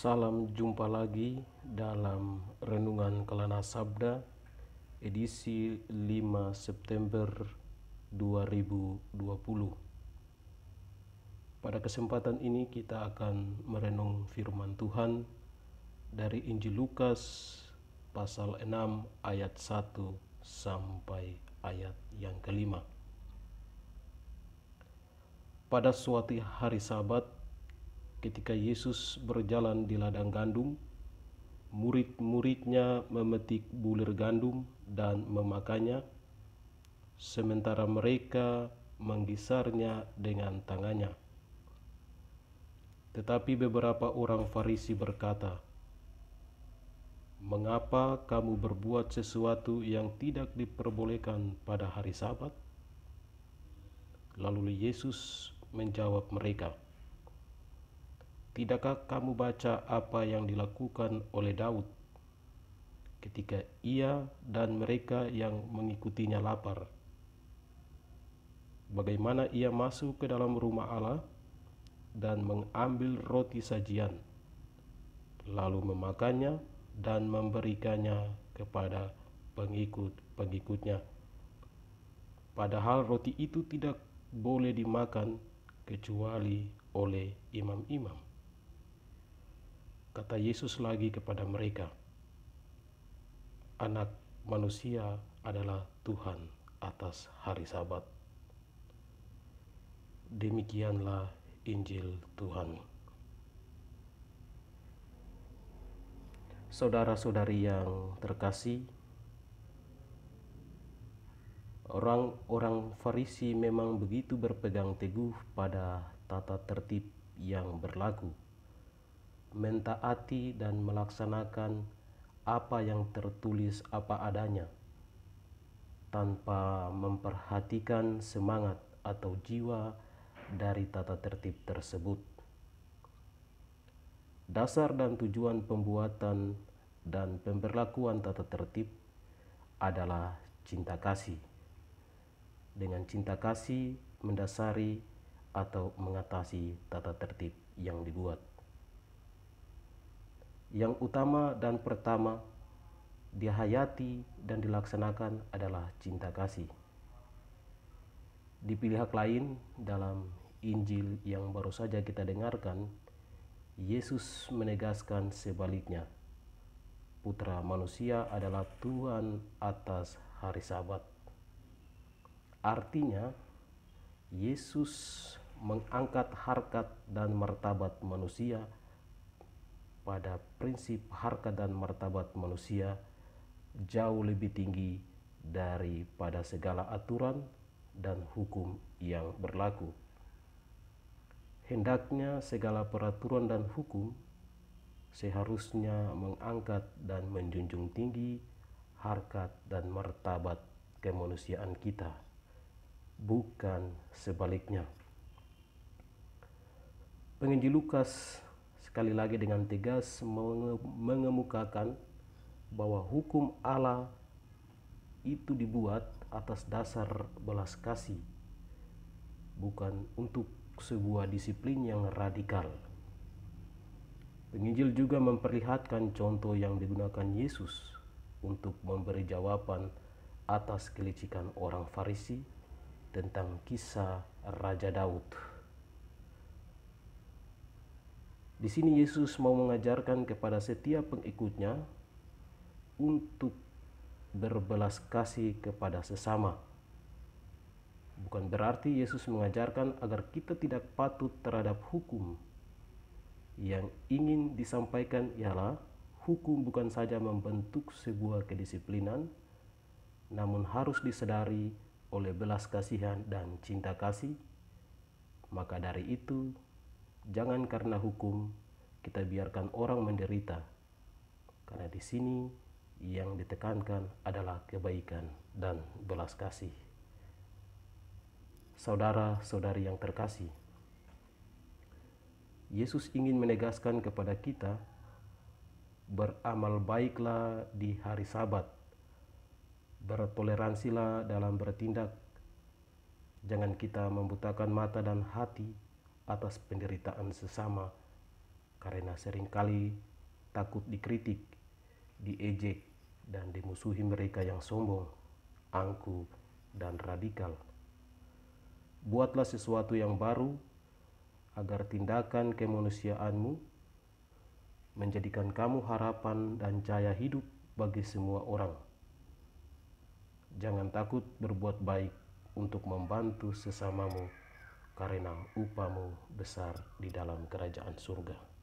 Salam jumpa lagi dalam Renungan Kelana Sabda edisi 5 September 2020. Pada kesempatan ini kita akan merenung firman Tuhan dari Injil Lukas pasal 6 ayat 1 sampai ayat yang kelima. Pada suatu hari Sabat, ketika Yesus berjalan di ladang gandum, murid-muridnya memetik bulir gandum dan memakannya, sementara mereka menggisarnya dengan tangannya. Tetapi beberapa orang Farisi berkata, "Mengapa kamu berbuat sesuatu yang tidak diperbolehkan pada hari Sabat?" Lalu Yesus menjawab mereka, "Tidakkah kamu baca apa yang dilakukan oleh Daud ketika ia dan mereka yang mengikutinya lapar? Bagaimana ia masuk ke dalam rumah Allah dan mengambil roti sajian, lalu memakannya dan memberikannya kepada pengikut-pengikutnya. Padahal roti itu tidak boleh dimakan kecuali oleh imam-imam." Kata Yesus lagi kepada mereka, "Anak manusia adalah Tuhan atas hari Sabat." Demikianlah Injil Tuhan. Saudara-saudari yang terkasih, orang-orang Farisi memang begitu berpegang teguh pada tata tertib yang berlaku, mentaati dan melaksanakan apa yang tertulis apa adanya, tanpa memperhatikan semangat atau jiwa dari tata tertib tersebut. Dasar dan tujuan pembuatan dan pemberlakuan tata tertib adalah cinta kasih. Dengan cinta kasih mendasari atau mengatasi tata tertib yang dibuat. Yang utama dan pertama dihayati dan dilaksanakan adalah cinta kasih. Di pihak lain, dalam Injil yang baru saja kita dengarkan, Yesus menegaskan sebaliknya. Putra manusia adalah Tuhan atas hari Sabat. Artinya, Yesus mengangkat harkat dan martabat manusia pada prinsip harkat dan martabat manusia jauh lebih tinggi daripada segala aturan dan hukum yang berlaku. Hendaknya segala peraturan dan hukum seharusnya mengangkat dan menjunjung tinggi harkat dan martabat kemanusiaan kita, bukan sebaliknya. Penginjil Lukas sekali lagi dengan tegas mengemukakan bahwa hukum Allah itu dibuat atas dasar belas kasih, bukan untuk sebuah disiplin yang radikal. Penginjil juga memperlihatkan contoh yang digunakan Yesus untuk memberi jawaban atas kelicikan orang Farisi tentang kisah Raja Daud. Di sini Yesus mau mengajarkan kepada setiap pengikutnya untuk berbelas kasih kepada sesama. Bukan berarti Yesus mengajarkan agar kita tidak patuh terhadap hukum. Yang ingin disampaikan ialah hukum bukan saja membentuk sebuah kedisiplinan, namun harus disadari oleh belas kasihan dan cinta kasih. Maka dari itu, jangan karena hukum kita biarkan orang menderita, karena di sini yang ditekankan adalah kebaikan dan belas kasih. Saudara-saudari yang terkasih, Yesus ingin menegaskan kepada kita, beramal baiklah di hari Sabat, bertoleransilah dalam bertindak, jangan kita membutakan mata dan hati atas penderitaan sesama karena seringkali takut dikritik, diejek, dan dimusuhi mereka yang sombong, angkuh, dan radikal. Buatlah sesuatu yang baru agar tindakan kemanusiaanmu menjadikan kamu harapan dan cahaya hidup bagi semua orang. Jangan takut berbuat baik untuk membantu sesamamu, karena upahmu besar di dalam kerajaan surga.